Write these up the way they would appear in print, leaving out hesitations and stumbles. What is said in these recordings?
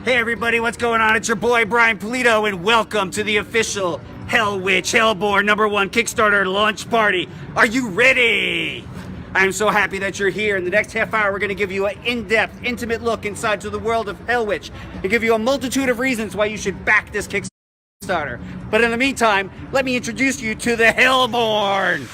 Hey everybody, what's going on? It's your boy Brian Pulido, and welcome to the official Hellwitch Hellbourne #1 Kickstarter launch party. Are you ready? I'm so happy that you're here. In the next half hour, we're going to give you an in-depth, intimate look inside to the world of Hellwitch and give you a multitude of reasons why you should back this Kickstarter. But in the meantime, let me introduce you to the Hellbourne.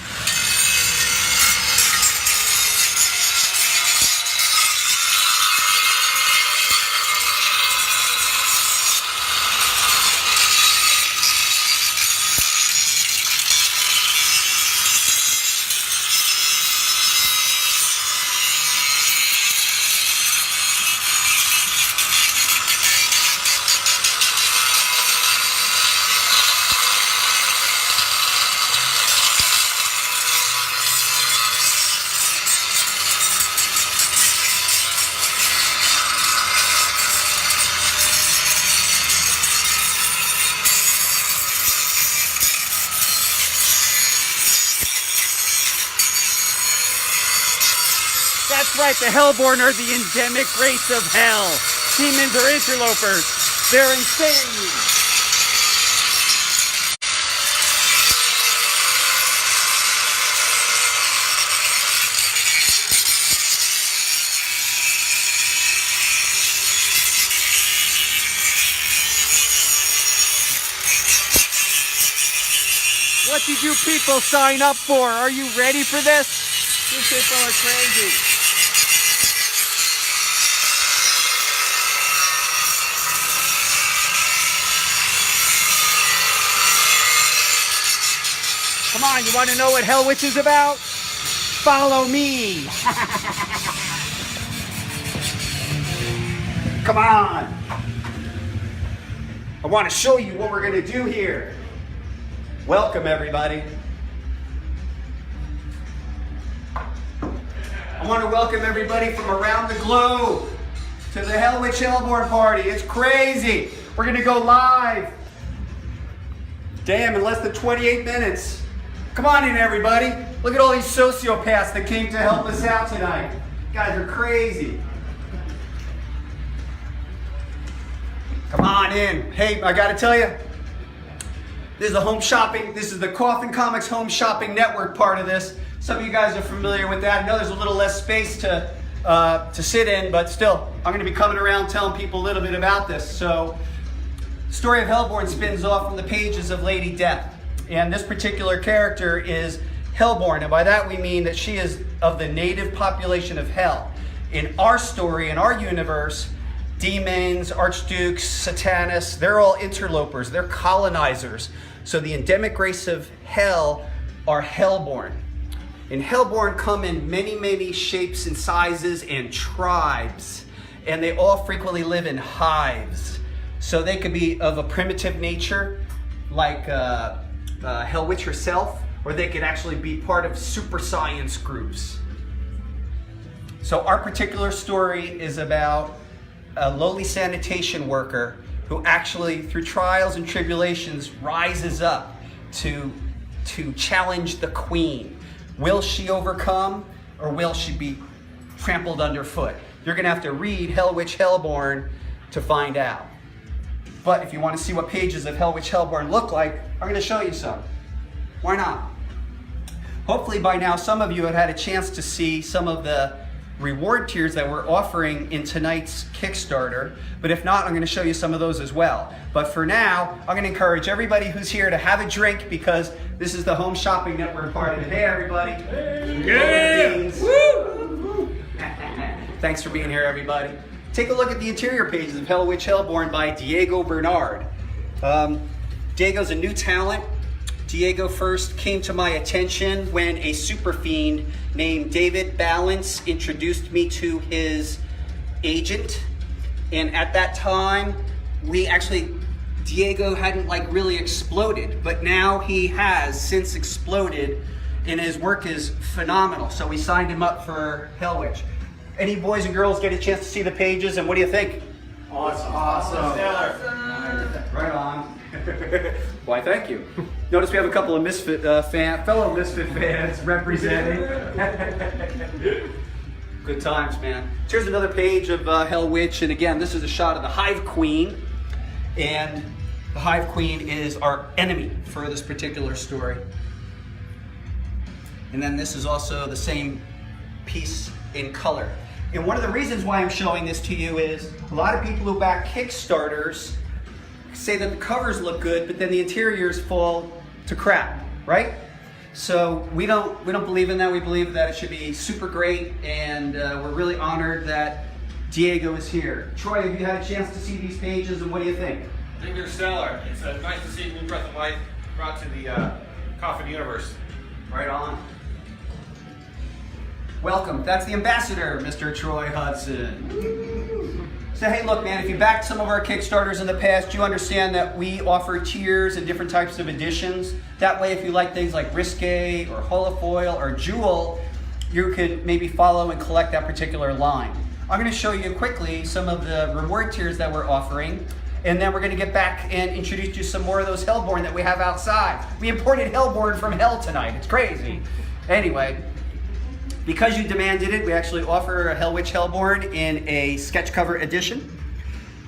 That's right, the Hellbourne are the endemic race of hell. Demons are interlopers. They're insane. What did you people sign up for? Are you ready for this? You people are crazy. Come on, you want to know what Hellwitch is about? Follow me. Come on. I want to show you what we're going to do here. Welcome, everybody. I want to welcome everybody from around the globe to the Hellwitch Hellbourne party. It's crazy. We're going to go live. Damn, in less than 28 minutes. Come on in, everybody. Look at all these sociopaths that came to help us out tonight. You guys are crazy. Come on in. Hey, I gotta tell you, this is the home shopping. This is the Coffin Comics home shopping network part of this. Some of you guys are familiar with that. I know there's a little less space to sit in, but still, I'm gonna be coming around telling people a little bit about this. So, the story of Hellbourne spins off from the pages of Lady Death. And this particular character is Hellbourne, and by that we mean that she is of the native population of Hell. In our story, in our universe, demons, archdukes, satanists, they're all interlopers, they're colonizers. So the endemic race of Hell are Hellbourne. And Hellbourne come in many, many shapes and sizes and tribes, and they all frequently live in hives. So they could be of a primitive nature, like Hellwitch herself, or they could actually be part of super science groups. So our particular story is about a lowly sanitation worker who actually, through trials and tribulations, rises up to challenge the queen. Will she overcome, or will she be trampled underfoot? You're gonna have to read Hellwitch Hellbourne to find out. But if you want to see what pages of Hellwitch Hellbourne look like, I'm going to show you some. Why not? Hopefully by now some of you have had a chance to see some of the reward tiers that we're offering in tonight's Kickstarter. But if not, I'm going to show you some of those as well. But for now, I'm going to encourage everybody who's here to have a drink, because this is the home shopping network party. Hey everybody. Hey. Yeah. Woo. Thanks for being here, everybody. Take a look at the interior pages of Hellwitch Hellbourne by Diego Bernard. Diego's a new talent. Diego first came to my attention when a super fiend named David Balance introduced me to his agent. And at that time, Diego hadn't really exploded, but now he has since exploded, and his work is phenomenal. So we signed him up for Hellwitch. Any boys and girls get a chance to see the pages, and what do you think? Awesome. Right on. Why, thank you. Notice we have a couple of fellow Misfit fans representing. Good times, man. So here's another page of Hellwitch, and again, this is a shot of the Hive Queen, and the Hive Queen is our enemy for this particular story. And then this is also the same piece in color. And one of the reasons why I'm showing this to you is a lot of people who back Kickstarters say that the covers look good, but then the interiors fall to crap, right? So we don't believe in that. We believe that it should be super great, and we're really honored that Diego is here. Troy, have you had a chance to see these pages, and what do you think? I think they're stellar. It's nice to see a new breath of life brought to the Coffin universe. Right on. Welcome. That's the ambassador, Mr. Troy Hudson. So hey, look, man, if you backed some of our Kickstarters in the past, you understand that we offer tiers and different types of editions. That way, if you like things like Risque or Holofoil or Jewel, you could maybe follow and collect that particular line. I'm going to show you quickly some of the reward tiers that we're offering, and then we're going to get back and introduce you some more of those Hellbourne that we have outside. We imported Hellbourne from hell tonight. It's crazy. Anyway, because you demanded it, we actually offer a Hellwitch Hellbourne in a sketch cover edition.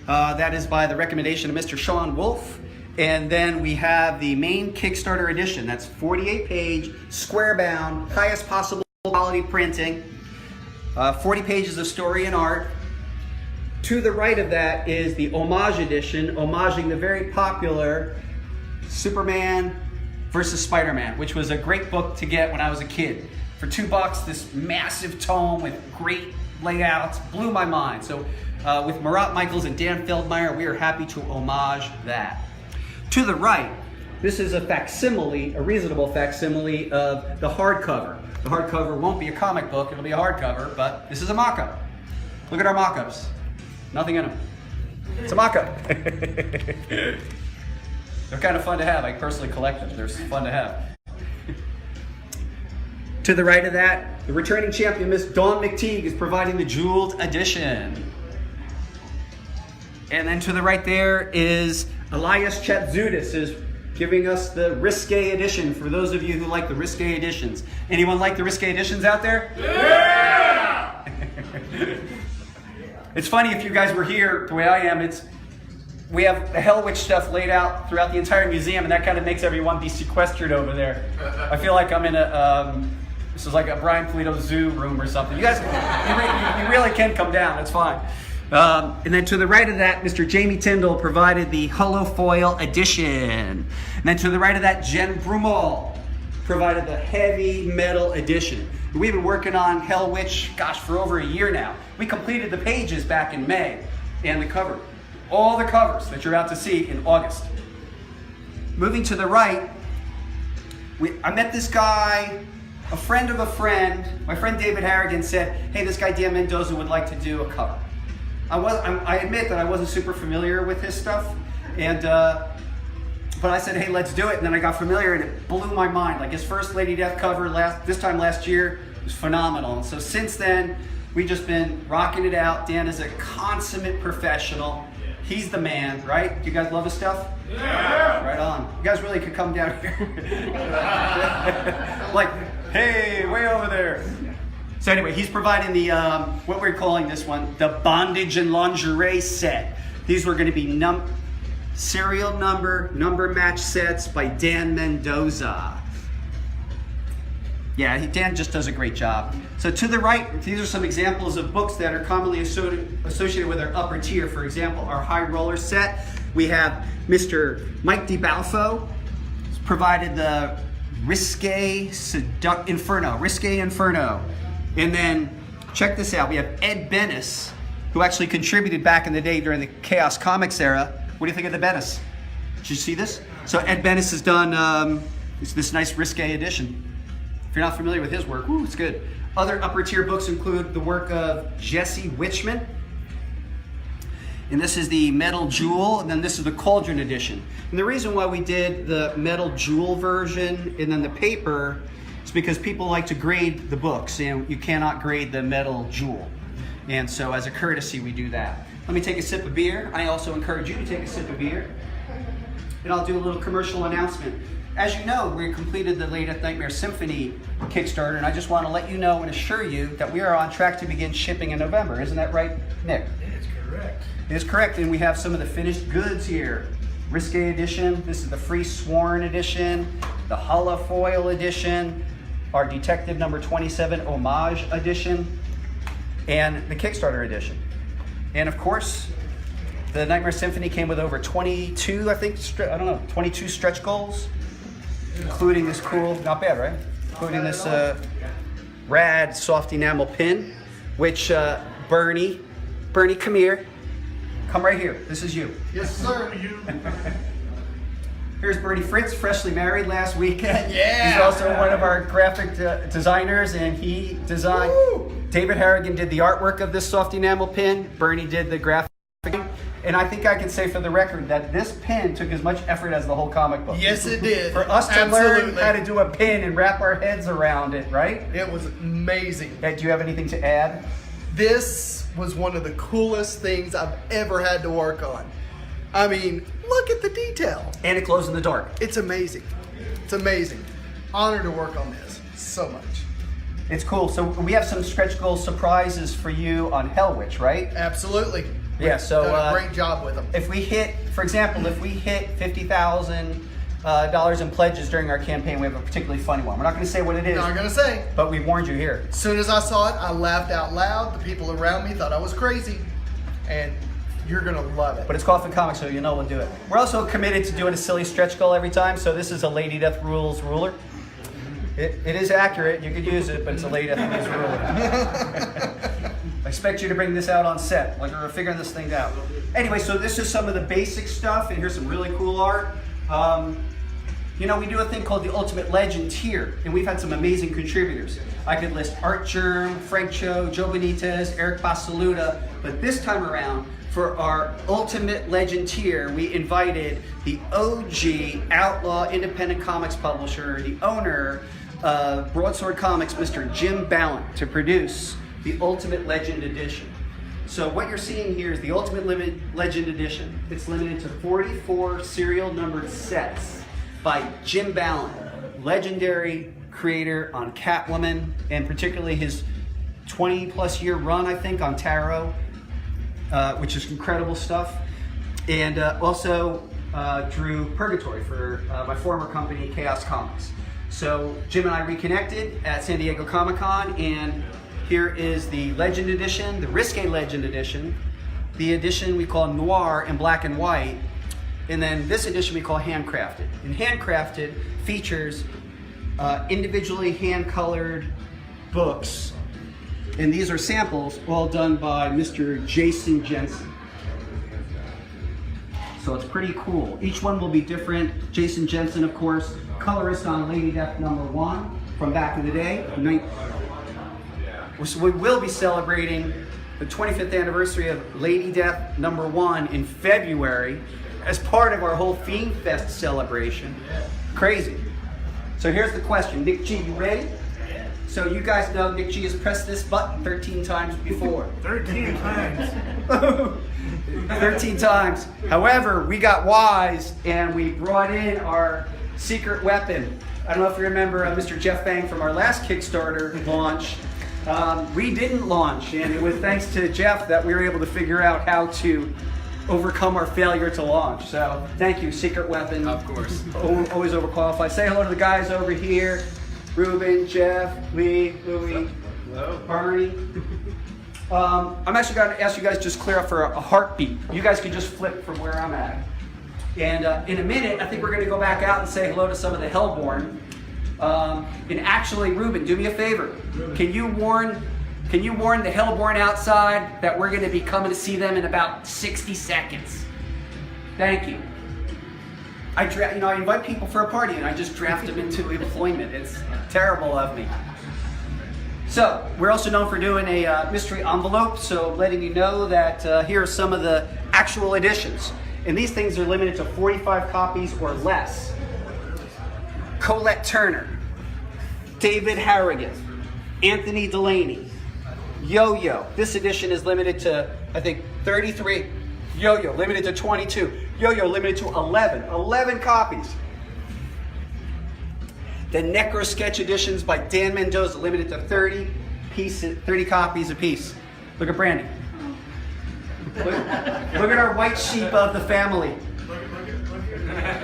That is by the recommendation of Mr. Sean Wolf. And then we have the main Kickstarter edition. That's 48-page, square-bound, highest possible quality printing, 40 pages of story and art. To the right of that is the homage edition, homaging the very popular Superman versus Spider-Man, which was a great book to get when I was a kid. For $2, this massive tome with great layouts blew my mind. So with Marat Michaels and Dan Feldmeyer, we are happy to homage that. To the right, this is a facsimile, a reasonable facsimile of the hardcover. The hardcover won't be a comic book, it'll be a hardcover, but this is a mock-up. Look at our mock-ups. Nothing in them. It's a mock-up. They're kind of fun to have. I personally collect them. They're fun to have. To the right of that, the returning champion, Miss Dawn McTeague, is providing the jeweled edition. And then to the right there is Elias Chatzoudis is giving us the Risque edition for those of you who like the Risque editions. Anyone like the Risque editions out there? Yeah! It's funny, if you guys were here the way I am, we have the Hellwitch stuff laid out throughout the entire museum, and that kind of makes everyone be sequestered over there. I feel like I'm in this is like a Brian Pulido zoo room or something. You guys, you really can come down, that's fine. And then to the right of that, Mr. Jamie Tyndall provided the Holofoil edition. And then to the right of that, Jen Brumal provided the heavy metal edition. We've been working on Hellwitch, gosh, for over a year now. We completed the pages back in May and the cover. All the covers that you're about to see in August. Moving to the right, I met this guy, a friend of a friend. My friend David Harrigan said, hey, this guy Dan Mendoza would like to do a cover. I admit that I wasn't super familiar with his stuff, but I said, hey, let's do it. And then I got familiar, and it blew my mind. Like his first Lady Death cover this time last year was phenomenal. And so since then, we've just been rocking it out. Dan is a consummate professional. He's the man, right? Do you guys love his stuff? Yeah. Right on. You guys really could come down here. Like, hey, way over there. So anyway, he's providing the, what we're calling this one, the Bondage and Lingerie set. These were going to be serial number match sets by Dan Mendoza. Yeah, Dan just does a great job. So to the right, these are some examples of books that are commonly associated with our upper tier. For example, our High Roller set. We have Mr. Mike DiBalfo provided the Risque Inferno. And then, check this out, we have Ed Bennis, who actually contributed back in the day during the Chaos Comics era. What do you think of the Bennis? Did you see this? So Ed Bennis has done this nice Risque edition. If you're not familiar with his work, it's good. Other upper tier books include the work of Jesse Witchman. And this is the Metal Jewel, and then this is the Cauldron edition. And the reason why we did the Metal Jewel version and then the paper is because people like to grade the books, and you cannot grade the Metal Jewel. And so as a courtesy, we do that. Let me take a sip of beer. I also encourage you to take a sip of beer. And I'll do a little commercial announcement. As you know, we completed the Lady Death Nightmare Symphony Kickstarter, and I just want to let you know and assure you that we are on track to begin shipping in November. Isn't that right, Nick? It is correct. It is correct, and we have some of the finished goods here. Risque edition, this is the Free Sworn edition, the holofoil edition, our Detective number 27 homage edition, and the Kickstarter edition. And of course, the Nightmare Symphony came with over 22, I think, 22 stretch goals, including this cool, not bad, right? Including this rad soft enamel pin, which Bernie, come here. Come right here. This is you. Yes, sir. Here's Bernie Fritz, freshly married last weekend. Yeah. He's also one of our graphic designers, and he designed. Woo. David Harrigan did the artwork of this soft enamel pin. Bernie did the graphic. And I think I can say for the record that this pin took as much effort as the whole comic book. Yes, it did. For us to learn how to do a pin and wrap our heads around it, right? It was amazing. Do you have anything to add? This was one of the coolest things I've ever had to work on. I mean, look at the detail. And it glows in the dark. It's amazing. It's amazing. Honored to work on this so much. It's cool. So we have some stretch goal surprises for you on Hellwitch, right? Absolutely. Yeah, so done a great job with them. If we hit, for example, if we hit $50,000 in pledges during our campaign, we have a particularly funny one. We're not going to say what it is, Not gonna say. but we warned you here. As soon as I saw it, I laughed out loud. The people around me thought I was crazy, and you're gonna love it. But it's Coffin Comics, so you know we'll do it. We're also committed to doing a silly stretch goal every time, so this is a Lady Death Rules ruler. It is accurate, you could use it, but it's a Lady Death Rules ruler. I expect you to bring this out on set, like we're figuring this thing out. Anyway, so this is some of the basic stuff, and here's some really cool art. You know, we do a thing called the Ultimate Legend tier, and we've had some amazing contributors. I could list Art Germ, Frank Cho, Joe Benitez, Eric Basaluda, but this time around, for our Ultimate Legend tier, we invited the OG Outlaw Independent Comics publisher, the owner of Broadsword Comics, Mr. Jim Ballant, to produce the Ultimate Legend Edition. So what you're seeing here is the Ultimate Legend Edition. It's limited to 44 serial numbered sets by Jim Ballant, legendary creator on Catwoman, and particularly his 20-plus year run, I think, on Tarot, which is incredible stuff. And also drew Purgatory for my former company, Chaos Comics. So Jim and I reconnected at San Diego Comic-Con, and here is the Legend Edition, the Risque Legend Edition, the edition we call Noir in black and white, and then this edition we call Handcrafted. And Handcrafted features individually hand-colored books, and these are samples all done by Mr. Jason Jensen. So it's pretty cool. Each one will be different. Jason Jensen, of course, colorist on Lady Death number 1 from back in the day. So we will be celebrating the 25th anniversary of Lady Death number 1 in February as part of our whole Fiend Fest celebration. Crazy. So here's the question. Nick G, you ready? So you guys know Nick G has pressed this button 13 times before. 13 times. 13 times. However, we got wise and we brought in our secret weapon. I don't know if you remember Mr. Jeff Bang from our last Kickstarter launch. We didn't launch, and it was thanks to Jeff that we were able to figure out how to overcome our failure to launch. So thank you, secret weapon. Of course. Always overqualified. Say hello to the guys over here. Ruben, Jeff, Lee, Louie, Barney. I'm actually going to ask you guys just clear up for a heartbeat. You guys can just flip from where I'm at. And in a minute, I think we're going to go back out and say hello to some of the Hellbourne. And actually, Ruben, do me a favor. Can you warn the Hellbourne outside that we're going to be coming to see them in about 60 seconds? Thank you. I invite people for a party and I just draft them into employment. It's terrible of me. So we're also known for doing a mystery envelope. So letting you know that here are some of the actual editions. And these things are limited to 45 copies or less. Colette Turner, David Harrigan, Anthony Delaney, Yo-Yo. This edition is limited to, I think, 33. Yo-Yo limited to 22. Yo-Yo limited to 11. 11 copies. The Necro Sketch editions by Dan Mendoza, limited to 30 copies a piece. Look at Brandy. Look at our white sheep of the family.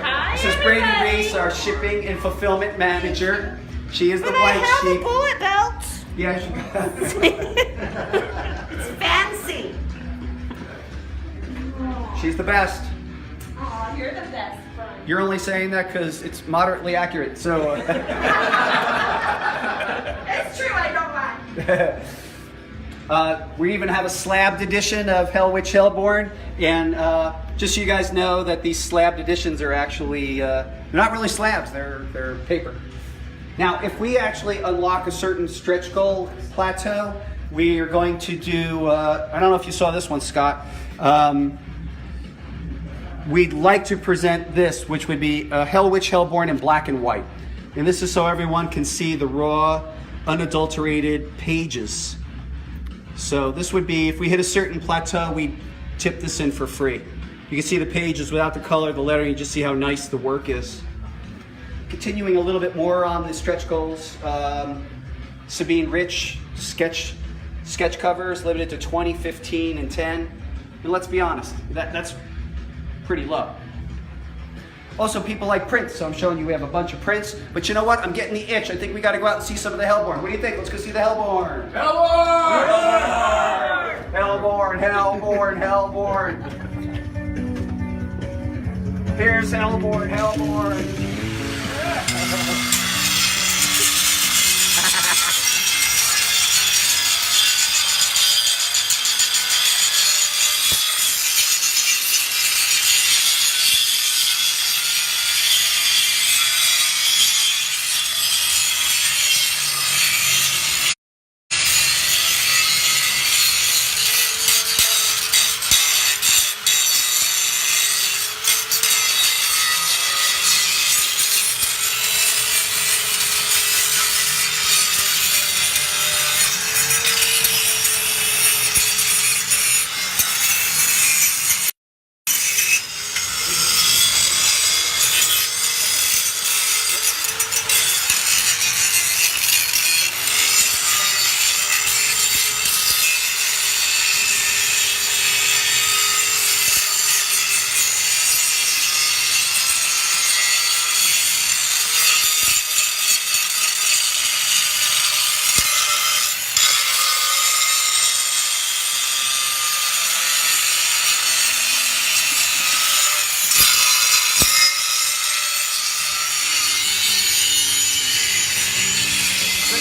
Hi, This is Brandy Reese, our shipping and fulfillment manager. She is the white sheep. Bullet belt. Yeah, It's fancy. she's the best. Oh, you're the best, Brian. You're only saying that because it's moderately accurate. So. It's true, I don't mind. We even have a slabbed edition of Hellwitch Hellbourne, and just so you guys know that these slabbed editions are actually they're not really slabs; they're paper. Now, if we actually unlock a certain stretch goal plateau, we are going to do. I don't know if you saw this one, Scott. We'd like to present this, which would be Hellwitch Hellbourne in black and white, and this is so everyone can see the raw, unadulterated pages. So this would be, if we hit a certain plateau, we tip this in for free. You can see the pages without the color, the lettering, you just see how nice the work is. Continuing a little bit more on the stretch goals, Sabine Rich sketch covers, limited to 20, 15, and 10. And let's be honest, that's pretty low. Also, people like prints, so I'm showing you we have a bunch of prints. But you know what? I'm getting the itch. I think we got to go out and see some of the Hellbourne. What do you think? Let's go see the Hellbourne. Hellbourne! Hellbourne, Hellbourne, Hellbourne. Here's Hellbourne, Hellbourne.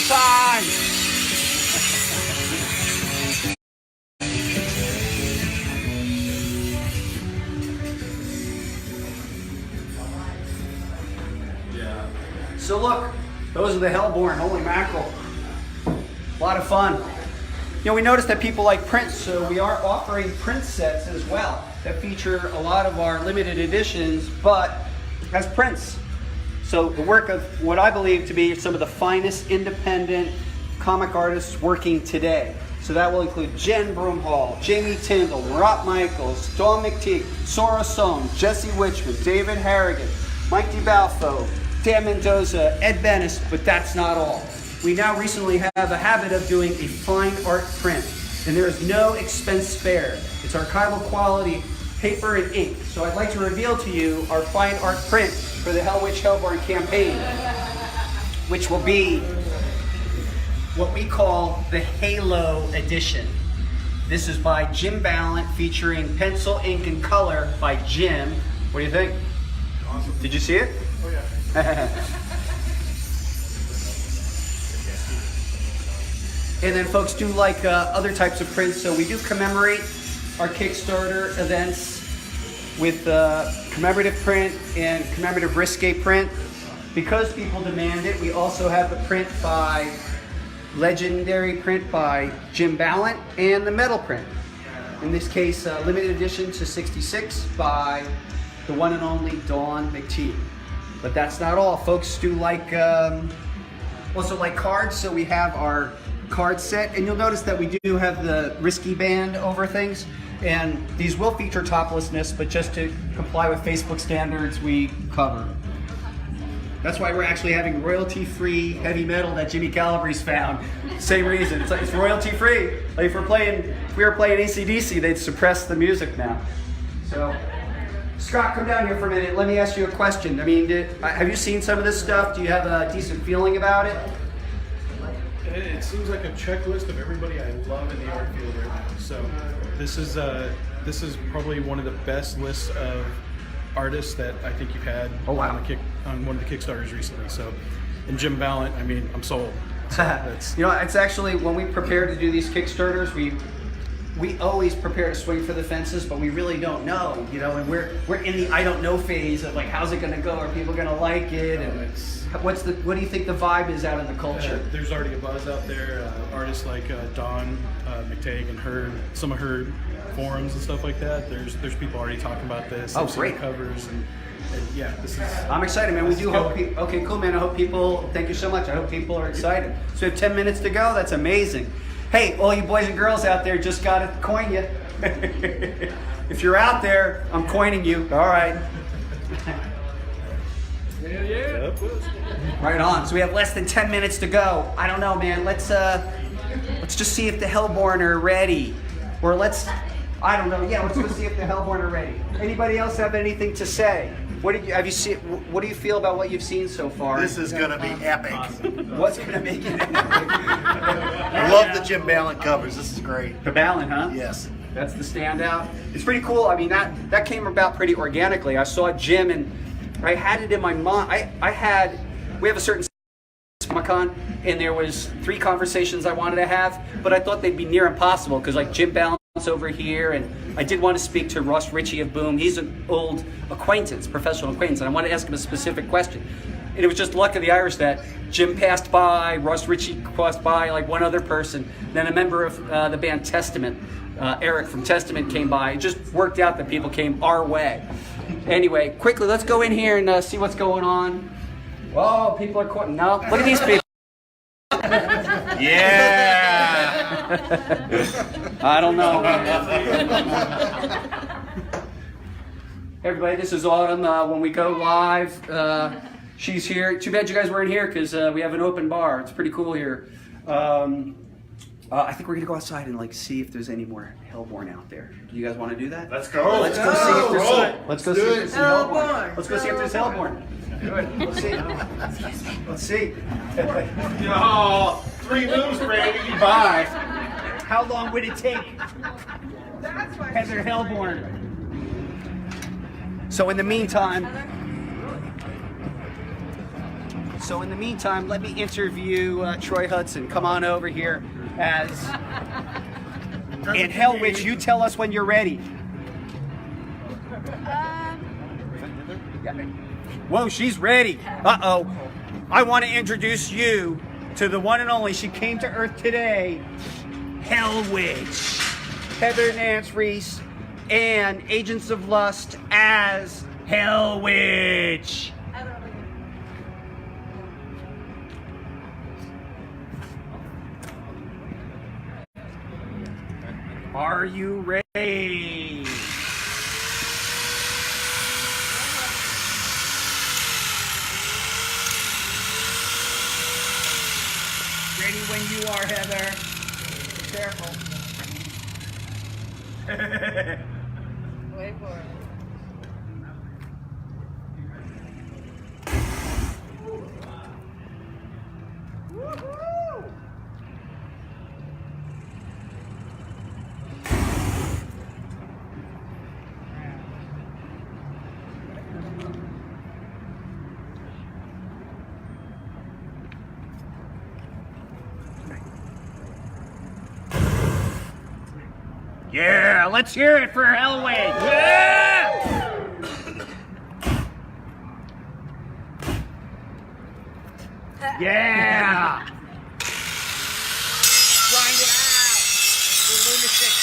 Time. So look, those are the Hellbourne. Holy mackerel. A lot of fun. You know, we noticed that people like prints, so we are offering print sets as well that feature a lot of our limited editions, but as prints. So the work of what I believe to be some of the finest independent comic artists working today. So that will include Jen Broomhall, Jamie Tyndall, Marat Michaels, Dawn McTeague, Sora Sohn, Jesse Witchman, David Harrigan, Mike DiBalfo, Dan Mendoza, Ed Bennis, but that's not all. We now recently have a habit of doing a fine art print, and there is no expense spared. It's archival quality paper and ink. So I'd like to reveal to you our fine art print for the Hellwitch Hellbourne campaign, which will be what we call the Halo edition. This is by Jim Ballant, featuring pencil, ink, and color by Jim. What do you think? Awesome. Did you see it? Oh yeah. And then folks do like other types of prints, so we do commemorate our Kickstarter events with commemorative print and commemorative risque print. Because people demand it, we also have the print by legendary print by Jim Ballant and the metal print. In this case, limited edition to 66 by the one and only Dawn McTeague. But that's not all. Folks do like also like cards, so we have our card set, and you'll notice that we do have the risky band over things, and these will feature toplessness, but just to comply with Facebook standards, we cover. That's why we're actually having royalty-free heavy metal that Jimmy Calabrese found. Same reason. It's like it's royalty-free. Like if we were playing AC/DC, they'd suppress the music now. So, Scott, come down here for a minute. Let me ask you a question. I mean, have you seen some of this stuff? Do you have a decent feeling about it? It seems like a checklist of everybody I love in the art field right now. So this is probably one of the best lists of artists that I think you've had on one of the Kickstarters recently. So, and Jim Ballant, I mean, I'm sold. So that's, you know, it's actually when we prepare to do these Kickstarters, we always prepare to swing for the fences, but we really don't know, you know, and we're in the I don't know phase of like, how's it going to go? Are people going to like it? And what do you think the vibe is out in the culture? There's already a buzz out there. Artists like Dawn McTague and some of her forums and stuff like that. There's people already talking about this. Oh, They've seen great. the covers and yeah, this is. I'm excited, man. We do hope okay, cool, man. I hope people, thank you so much. I hope people are excited. So we have 10 minutes to go. That's amazing. Hey, all you boys and girls out there, just got to coin you. If you're out there, I'm coining you. All right. Yeah. Right on. So we have less than 10 minutes to go. I don't know, man. Let's just see if the Hellbourne are ready. Or I don't know. Yeah, let's go see if the Hellbourne are ready. Anybody else have anything to say? What do you feel about what you've seen so far? This is going to be epic. What's going to make it epic? I love the Jim Ballant covers. This is great. The Ballant, huh? Yes. That's the standout. It's pretty cool. I mean, that came about pretty organically. I saw Jim and I had it in my mind. We have a certain Comic-Con, and there was 3 conversations I wanted to have, but I thought they'd be near impossible because like Jim Ballant's over here, and I did want to speak to Ross Ritchie of Boom. He's an old acquaintance, professional acquaintance, and I wanted to ask him a specific question. And it was just luck of the Irish that Jim passed by, Ross Ritchie passed by, like one other person. Then a member of the band Testament, Eric from Testament, came by. It just worked out that people came our way. Anyway, quickly, let's go in here and see what's going on. Whoa, people are quoting. No, look at these people. Yeah. I don't know. Hey everybody, this is Autumn. When we go live, she's here. Too bad you guys weren't here because we have an open bar. It's pretty cool here. I think we're gonna go outside and like see if there's any more Hellbourne out there. Do you guys want to do that? Let's go. Let's go see if there's Let's see if there's some Hellbourne. Let's go see if there's Hellbourne. Good. Let's see. Let's see. Oh, 3 moves, Brady. 5. How long would it take? Heather Hellbourne. So in the meantime, let me interview Troy Hudson. Come on over here and Hellwitch, you tell us when you're ready. Whoa, she's ready. Uh-oh. I want to introduce you to the one and only. She came to Earth today. Hellwitch. Heather Nance Reese and Agents of Lust as Hellwitch. Are you ready? Ready when you are, Heather. Careful. Wait for it. Yeah, let's hear it for Hellwitch. Yeah! Yeah! Grind it out. The lunatic.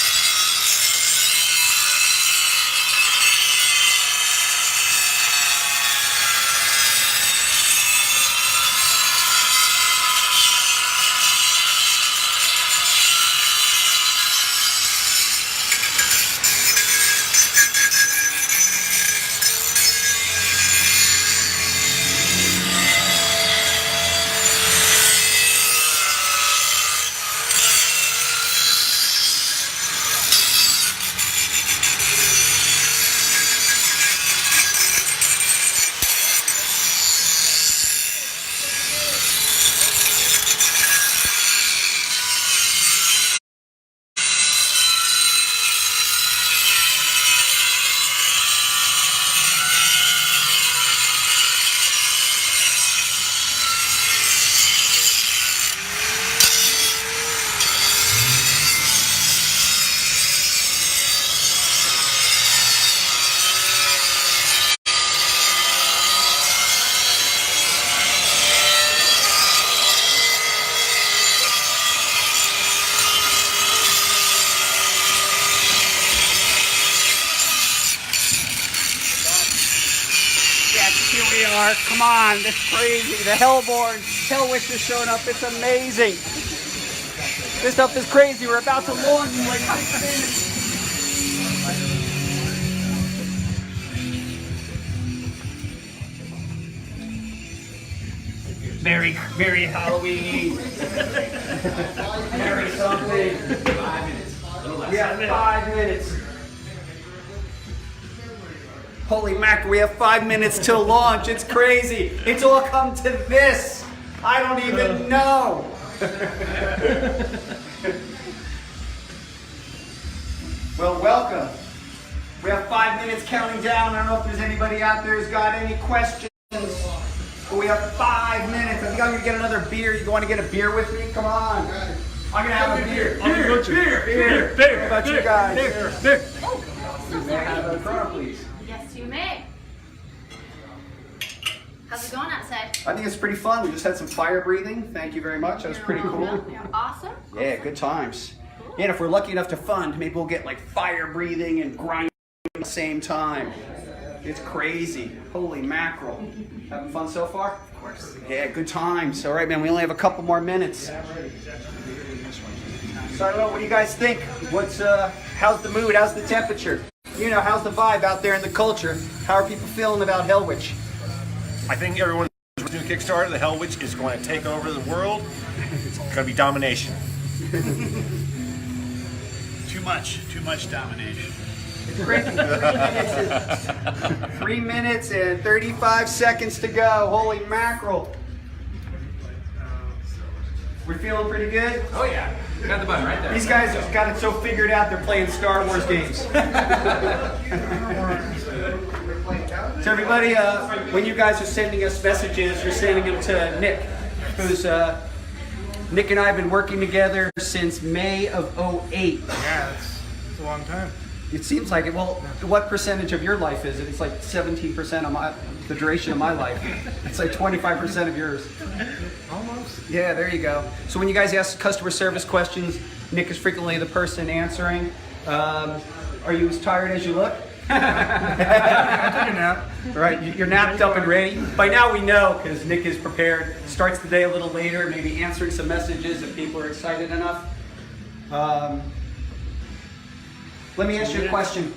they are. Come on, that's crazy. The Hellbourne, Hellwitch is showing up. It's amazing. This stuff is crazy. We're about to launch in like 5 minutes. Merry Halloween. Merry something. 5 minutes. We have 5 minutes. Holy mackerel, we have 5 minutes till launch. It's crazy. It's all come to this. I don't even know. Well, welcome. We have 5 minutes counting down. I don't know if there's anybody out there who's got any questions. But we have 5 minutes. I think I'm going to get another beer. You want to get a beer with me? Come on. I'm going to have a beer. Beer. How about you guys? Beer. May I have a Corona, please? Yes, you may. How's it going outside? I think it's pretty fun. We just had some fire breathing. Thank you very much. That was pretty cool. Yeah, awesome. Yeah, good times. Yeah, and if we're lucky enough to fund, maybe we'll get like fire breathing and grinding at the same time. It's crazy. Holy mackerel. Having fun so far? Of course. Yeah, good times. All right, man, we only have a couple more minutes. So I don't know, what do you guys think? How's the mood? How's the temperature? You know, how's the vibe out there in the culture? How are people feeling about Hellwitch? I think everyone who's doing Kickstarter, the Hellwitch is going to take over the world. It's going to be domination. Too much domination. 3 minutes and 35 seconds to go. Holy mackerel. We're feeling pretty good? Oh yeah, got the button right there. These guys have got it so figured out they're playing Star Wars games. So everybody, when you guys are sending us messages, you're sending them to Nick, who's Nick and I have been working together since May of 08. Yeah, it's a long time. It seems like it. Well, what percentage of your life is it? It's like 17% of the duration of my life. It's like 25% of yours. Almost. Yeah, there you go. So when you guys ask customer service questions, Nick is frequently the person answering. Are you as tired as you look? I took a nap. Right, you're napped up and ready. By now we know, because Nick is prepared. Starts the day a little later, maybe answering some messages if people are excited enough. Let me ask you a question.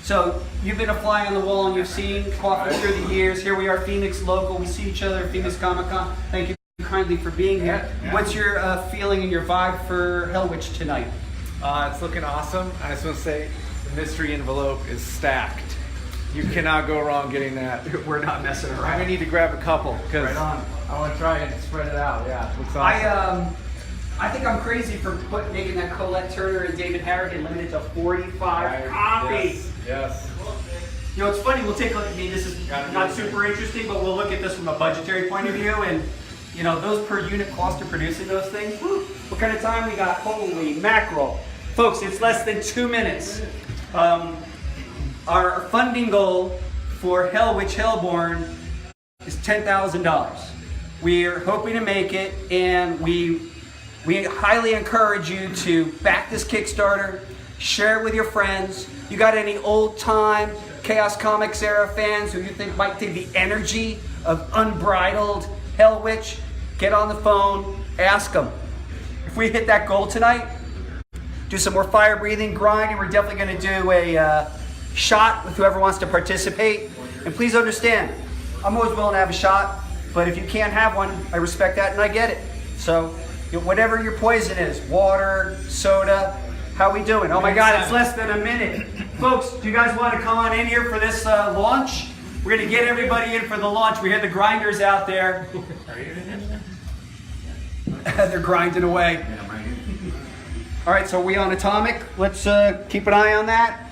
So you've been a fly on the wall and you've seen Coffin through the years. Here we are, Phoenix local. We see each other at Phoenix Comic Con. Thank you kindly for being here. Yeah. What's your feeling and your vibe for Hellwitch tonight? It's looking awesome. I just want to say the mystery envelope is stacked. You cannot go wrong getting that. We're not messing I'm around. gonna need to grab a couple because Right on. I want to try and spread it out. Yeah, it looks awesome. I think I'm crazy for making that Colette Turner and David Harrigan limited to 45 copies. Yes. You know, it's funny, we'll take a look at this is not super interesting, but we'll look at this from a budgetary point of view, and you know, those per unit cost of producing those things, whew, what kind of time we got? Holy mackerel. Folks, it's less than 2 minutes. Our funding goal for Hellwitch Hellbourne is $10,000. We're hoping to make it, and we highly encourage you to back this Kickstarter, share it with your friends. You got any old-time Chaos Comics era fans who you think might take the energy of unbridled Hellwitch? Get on the phone, ask them. If we hit that goal tonight, do some more fire breathing, grinding. We're definitely going to do a shot with whoever wants to participate. And please understand, I'm always willing to have a shot, but if you can't have one, I respect that and I get it. So, you know, whatever your poison is, water, soda, how we doing? Oh my God, it's less than a minute. Folks, do you guys want to come on in here for this launch? We're going to get everybody in for the launch. We hear the grinders out there. They're grinding away. All right, so are we on Atomic? Let's keep an eye on that.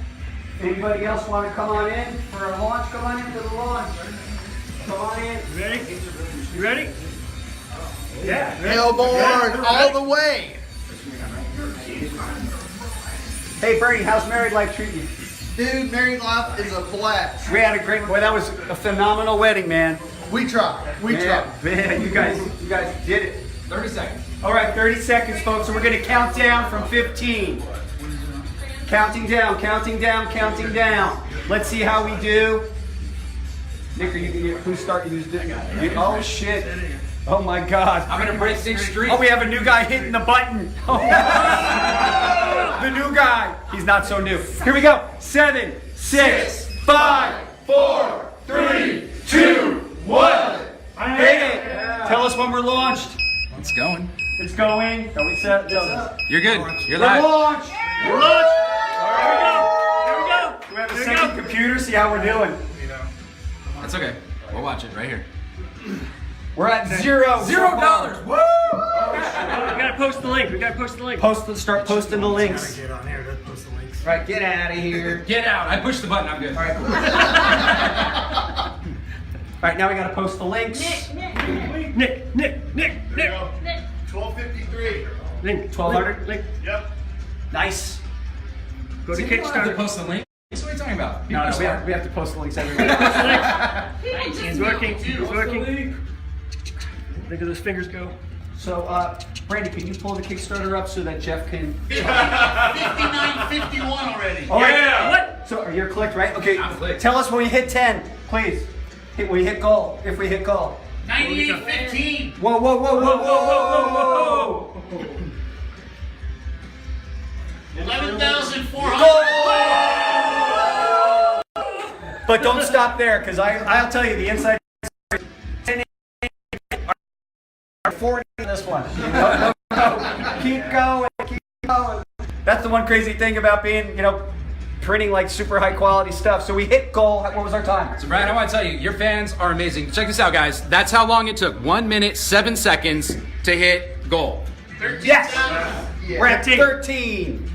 Anybody else want to come on in for a launch? Come on in for the launch. Come on in. Ready? You ready? Yeah. Hellbourne all the way. Hey, Bernie, how's married life treating you? Dude, married life is a blast. We had a great, boy, that was a phenomenal wedding, man. We tried. We tried. Man, you guys did it. 30 seconds. All right, 30 seconds, folks. So we're going to count down from 15. Counting down, counting down, counting down. Let's see how we do. Nick, are you who's starting? Oh shit! Oh my God! I'm gonna break things straight. Oh, we have a new guy hitting the button. Oh. The new guy. He's not so new. Here we go. 7, 6, 5, 4, 3, 2, 1. Hit it. Tell us when we're launched. It's going. It's going. Don't we set? You're good. You're We're live. launched. We're launched. There we go. Do we have a second computer? See how we're doing. That's okay. We'll watch it right here. We're at $0. $0. Woo! We gotta post the link. Start posting the links. Get on there. Let's post the links. Right, get out of here. Get out. I pushed the button. I'm good. All right, cool. All right, now we gotta post the links. Nick. 1253. Link. 1200. Link. Yep. Nice. Go to You have to Kickstarter. post the link. What are you talking about? No, we have to post the links everywhere. It's working. It's working. Look at those fingers go. So, Brandy, can you pull the Kickstarter up so that Jeff can? 5951 already. All right. Yeah. What? So you're clicked, right? Okay. I'm clicked. Tell us when we hit 10, please. When we hit goal. If we hit goal. 9815. Whoa, whoa, whoa, whoa, whoa, whoa, whoa. 11,400. But don't stop there, because I'll tell you the inside. 40 in this one. No. Keep going. That's the one crazy thing about being, printing like super high quality stuff. So we hit goal. What was our time? So Brad, I want to tell you, your fans are amazing. Check this out, guys. That's how long it took. 1 minute, 7 seconds to hit goal. Yes. We're at 13.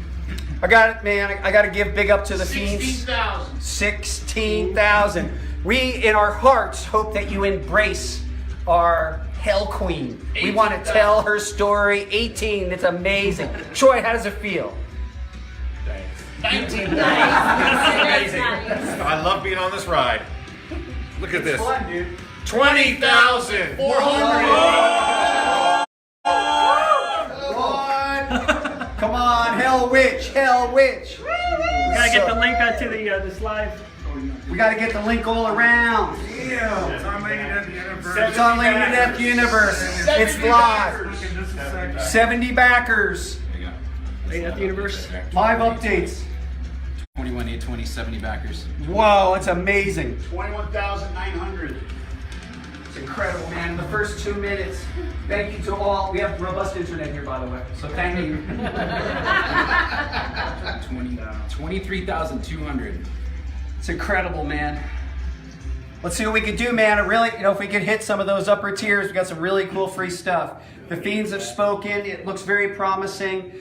I got it, man. I got to give big up to the fiends. 16,000. 16,000. We, in our hearts, hope that you embrace our Hell Queen. We want to tell her story. 18. It's amazing. Troy, how does it feel? 19. I love being on this ride. Look at this. Fun, dude. 20,000. 400. Come on, Hellwitch. We gotta get the link onto this live. We got to get the link all around. It's on Lady Death Universe. It's on Lady Death Universe. It's live. 70 backers. There you go. Lady Death Universe. Live updates. 21, 820, 70 backers. Whoa, it's amazing. 21,900. It's incredible, man. In the first 2 minutes, thank you to all. We have robust internet here, by the way, so thank you. 23,200. It's incredible, man. Let's see what we can do, man. If we could hit some of those upper tiers, we got some really cool free stuff. The Fiends have spoken. It looks very promising.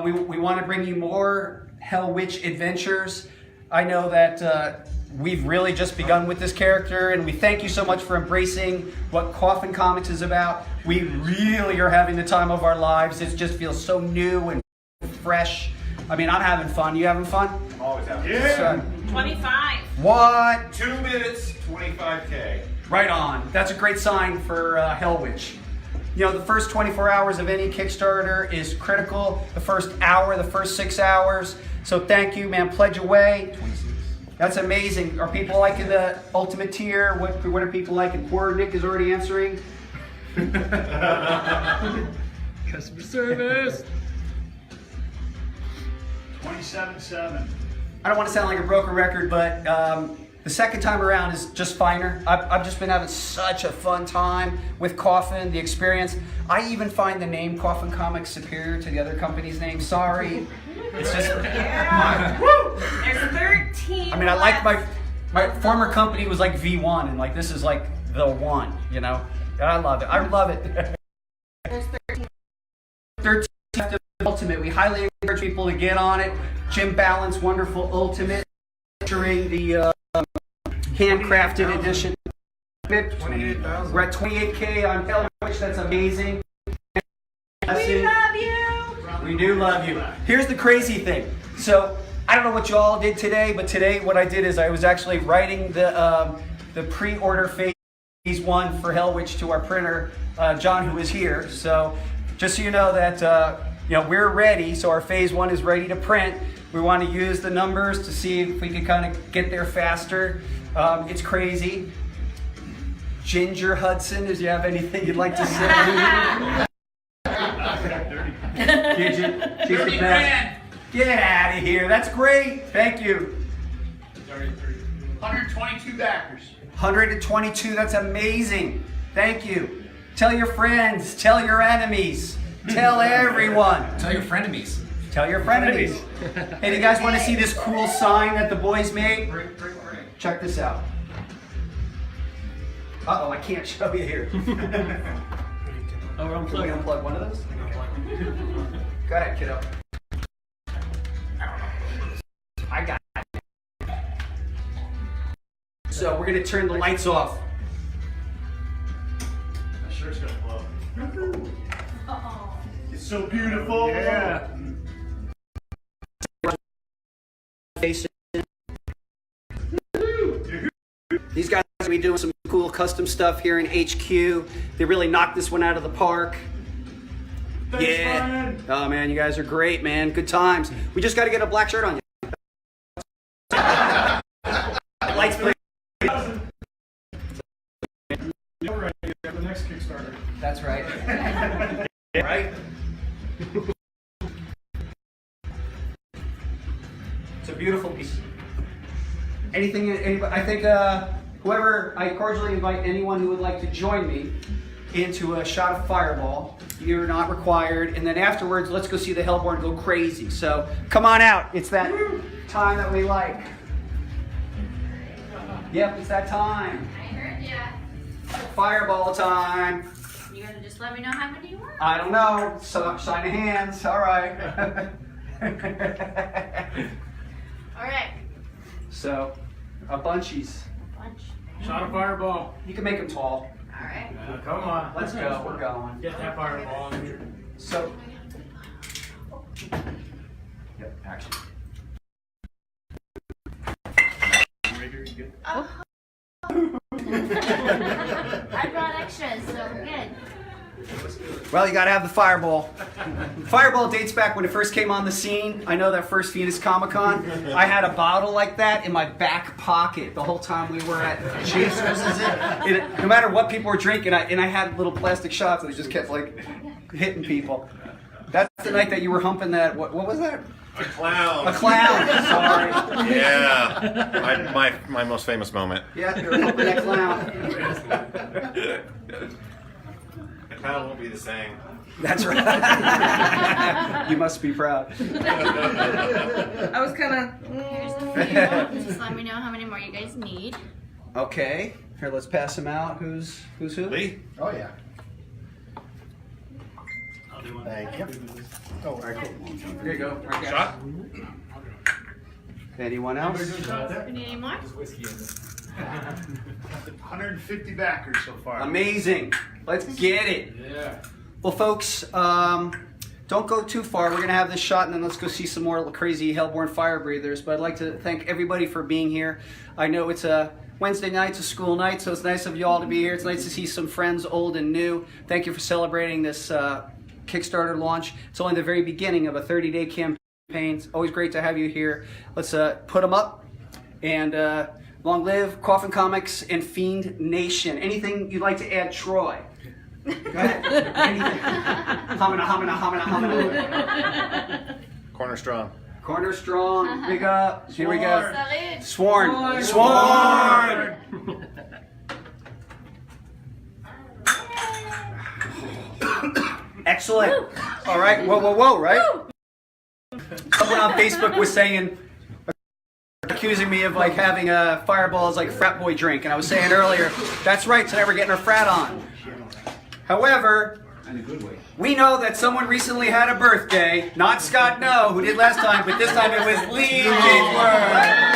We want to bring you more Hellwitch adventures. I know that we've really just begun with this character, and we thank you so much for embracing what Coffin Comics is about. We really are having the time of our lives. It just feels so new and fresh. I mean, I'm having fun. You having fun? I'm always happy. So, 25. what? 2 minutes, 25K. Right on. That's a great sign for Hellwitch. The first 24 hours of any Kickstarter is critical. The first hour, the first 6 hours. So thank you, man. Pledge away. 26. That's amazing. Are people liking the ultimate tier? What are people liking? Poor Nick is already answering. Customer service. 27.7. I don't want to sound like a broken record, but the second time around is just finer. I've just been having such a fun time with Coffin, the experience. I even find the name Coffin Comics superior to the other company's name. Sorry. It's just... There's 13. I mean, I like my former company was like V1, and like this is like the one, I love it. I love it. There's 13. 13 after the ultimate. We highly encourage people to get on it. Jim Balance, wonderful ultimate, featuring the handcrafted edition. 28,000. We're at 28K on Hellwitch. That's amazing. We love you. We do love you. Here's the crazy thing. So I don't know what you all did today, but today what I did is I was actually writing the pre-order phase 1 for Hellwitch to our printer, John, who is here. So just so you know that we're ready. So our phase 1 is ready to print. We want to use the numbers to see if we can kind of get there faster. It's crazy. Ginger Hudson, do you have anything you'd like to say? She's the best. Get out of here. That's great. Thank you. 122 backers. 122. That's amazing. Thank you. Tell your friends. Tell your enemies. Tell everyone. Tell your frenemies. Tell your frenemies. Hey, do you guys want to see this cool sign that the boys made? Check this out. Uh-oh, I can't show you here. Oh, we're Can we unplug one of those? Go ahead, kiddo. I got it. So we're going to turn the lights off. That shirt's gonna blow. It's so beautiful. Yeah. These guys are be doing some cool custom stuff here in HQ. They really knocked this one out of the park. Thanks, Yeah. Brian. Oh man, you guys are great, man. Good times. We just got to get a black shirt on you. Lights, please. You're right. You have the next Kickstarter. That's right. Right? It's a beautiful piece. Anything, anybody, I think whoever, I cordially invite anyone who would like to join me into a shot of Fireball. You're not required. And then afterwards, let's go see the Hellbourne go crazy. So come on out. It's that time that we like. Yep, it's that time. I heard ya. Fireball time. You gonna just let me know how many you want? I don't know. So sign of hands. All right. All right. So, a bunchies. Bunch. Shot a fireball. You can make them tall. All right. Come on. Let's go. We're going. Get that fireball. So. Yep. Action. I brought extras, so we're good. Well, you gotta have the Fireball. Fireball dates back when it first came on the scene. I know that first Phoenix Comic Con. I had a bottle like that in my back pocket the whole time we were at Chasers. No matter what people were drinking, I had little plastic shots and I just kept like hitting people. That's the night that you were humping that. What was that? A clown. A clown. Sorry. Yeah. My most famous moment. Yeah, you were humping that clown. The clown won't be the same. That's right. You must be proud. I was kind of. Here's the few. Just let me know how many more you guys need. Okay. Here, let's pass them out. Who's who? Lee? Oh yeah. Thank you. Oh, all right, cool. Here you go. Right, guys. Shot? Anyone else? You need any more? 150 backers so far. Amazing. Let's get it. Yeah. Well, folks, don't go too far. We're going to have this shot, and then let's go see some more crazy Hellbourne fire breathers. But I'd like to thank everybody for being here. I know it's a Wednesday night, it's a school night, so it's nice of you all to be here. It's nice to see some friends, old and new. Thank you for celebrating this Kickstarter launch. It's only the very beginning of a 30-day campaign. It's always great to have you here. Let's put them up. And long live Coffin Comics and Fiend Nation. Anything you'd like to add, Troy? Go ahead. Anything. Homina. Corner strong. Corner strong. Big up. Here we go. Salud. Sworn. Sworn. Excellent. All right. Whoa, right? Someone on Facebook was saying, accusing me of like having a Fireball as like frat boy drink, and I was saying earlier, that's right, tonight we're getting our frat on. However, we know that someone recently had a birthday, not Scott No, who did last time, but this time it was Lee Kingsworth.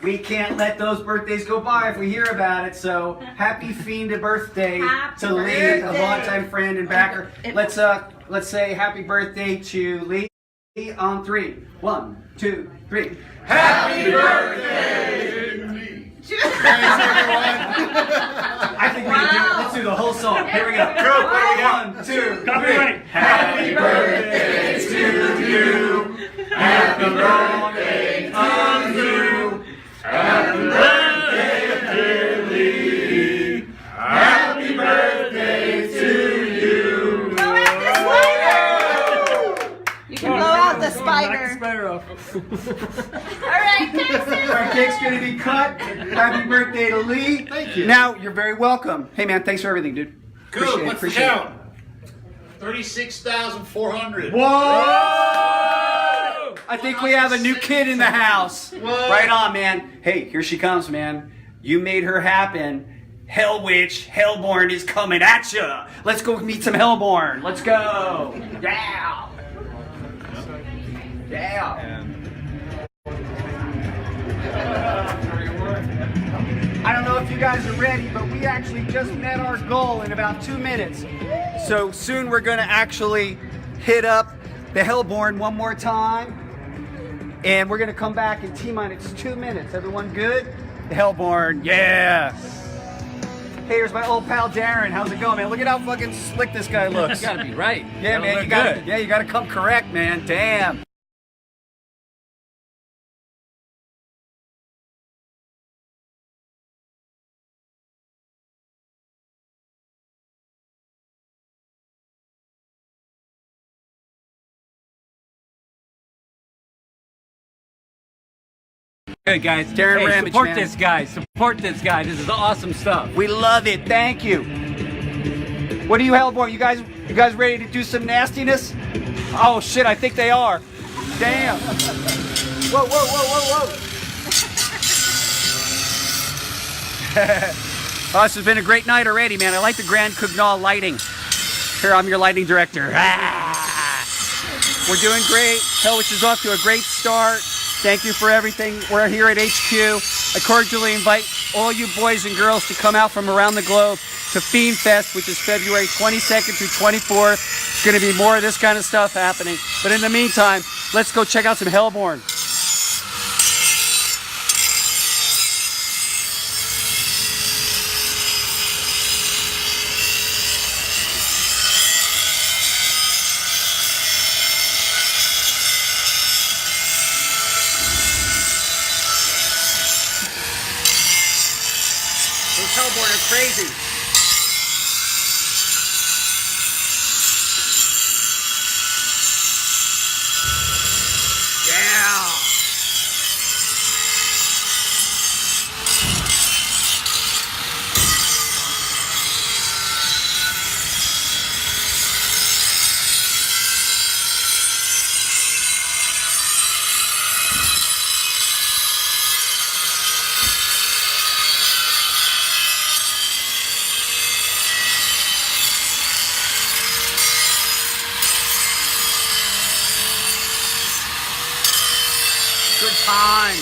We can't let those birthdays go by if we hear about it, so happy fiended birthday Happy to Lee, birthday. a longtime friend and backer. Let's say happy birthday to Lee on 3. 1, 2, 3. Happy birthday to me! Thanks, everyone. I think we can do it. Let's do the whole song. Here we go. 1, 2, 3. Happy birthday to you. Happy birthday to you. Happy birthday Alright, Texas! Our cake's gonna be cut. Happy birthday to Lee. Thank you. Now, you're very welcome. Hey man, thanks for everything, dude. Good. What's the appreciate it. count? 36,400. Whoa! I think we have a new kid in the house. Right on, man. Hey, here she comes, man. You made her happen. Hellwitch, Hellbourne is coming at ya. Let's go meet some Hellbourne. Let's go. Yeah. Yeah. I don't know if you guys are ready, but we actually just met our goal in about 2 minutes. So soon we're gonna actually hit up the Hellbourne one more time. And we're gonna come back in T-minus 2 minutes. Everyone good? The Hellbourne, yeah. Hey, here's my old pal Darren. How's it going, man? Look at how fucking slick this guy looks. You gotta be right. Yeah, man, you gotta come correct, man. Damn. Good guys. Darren Ramage, support man. this guy. Support this guy. This is awesome stuff. We love it. Thank you. What are you, Hellbourne? You guys ready to do some nastiness? Oh shit, I think they are. Damn. Whoa, whoa, whoa, whoa, whoa. Oh, this has been a great night already, man. I like the Grand Cugnal lighting. Here, I'm your lighting director. Ah. We're doing great. Hellwitch is off to a great start. Thank you for everything. We're here at HQ. I cordially invite all you boys and girls to come out from around the globe to Fiend Fest, which is February 22nd through 24th. It's going to be more of this kind of stuff happening. But in the meantime, let's go check out some Hellbourne. Those Hellbourne are crazy. Yeah. Good time.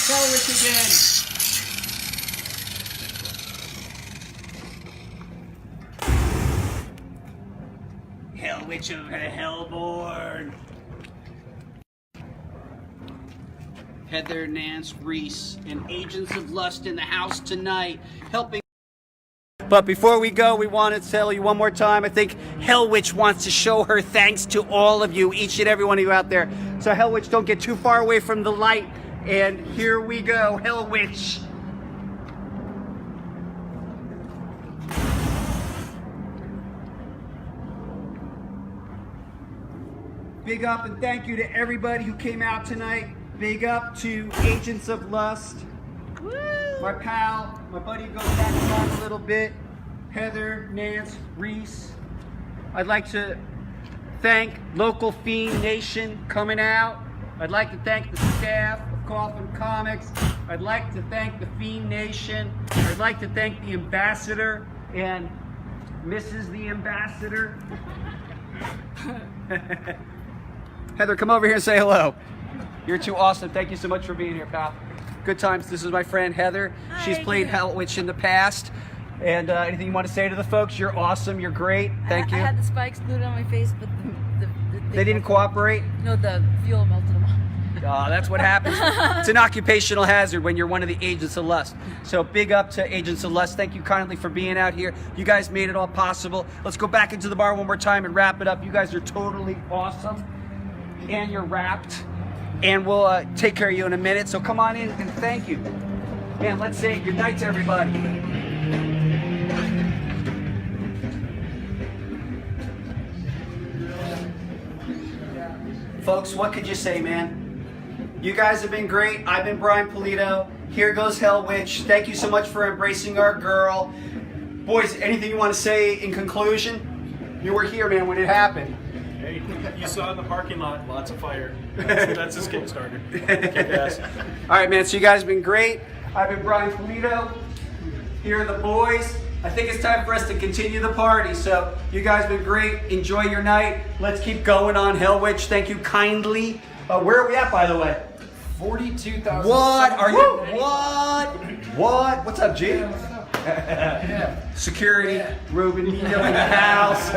Hellwitch again. Hellwitch of Hellbourne. Heather, Nance, Reese, and Agents of Lust in the house tonight, helping But before we go, we want to tell you one more time, I think Hellwitch wants to show her thanks to all of you, each and every one of you out there. So Hellwitch, don't get too far away from the light. And here we go, Hellwitch. Big up and thank you to everybody who came out tonight. Big up to Agents of Lust. Woo! My pal, my buddy who goes back and forth a little bit. Heather, Nance, Reese. I'd like to thank Local Fiend Nation coming out. I'd like to thank the staff of Coffin Comics. I'd like to thank the Fiend Nation. I'd like to thank the ambassador and Mrs. the Ambassador. Heather, come over here and say hello. You're too awesome. Thank you so much for being here, pal. Good times. This is my friend Heather. Hi. She's played Hellwitch in the past. And anything you want to say to the folks? You're awesome. You're great. Thank you. I had the spikes glued on my face, but They didn't cooperate? No, the fuel melted them off. Oh, that's what happens. It's an occupational hazard when you're one of the Agents of Lust. So big up to Agents of Lust. Thank you kindly for being out here. You guys made it all possible. Let's go back into the bar one more time and wrap it up. You guys are totally awesome. And you're wrapped. And we'll take care of you in a minute. So come on in and thank you. And let's say good night to everybody. Folks, what could you say, man? You guys have been great. I've been Brian Pulido. Here goes Hellwitch. Thank you so much for embracing our girl. Boys, anything you want to say in conclusion? You were here, man, when it happened. Hey, you saw in the parking lot, lots of fire. That's his Kickstarter. Kick ass. All right, man, so you guys have been great. I've been Brian Pulido. Here are the boys. I think it's time for us to continue the party. So you guys have been great. Enjoy your night. Let's keep going on Hellwitch. Thank you kindly. Where are we at, by the way? 42,000. What are you? What? What's up, G? Security, Ruben Nino in the house.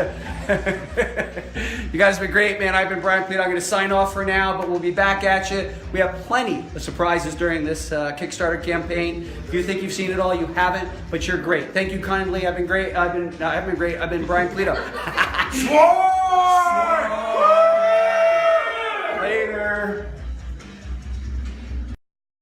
You guys have been great, man. I've been Brian Pulido. I'm going to sign off for now, but we'll be back at you. We have plenty of surprises during this Kickstarter campaign. If you think you've seen it all, you haven't, but you're great. Thank you kindly. I've been great. I've been great. I've been Brian Pulido. Later.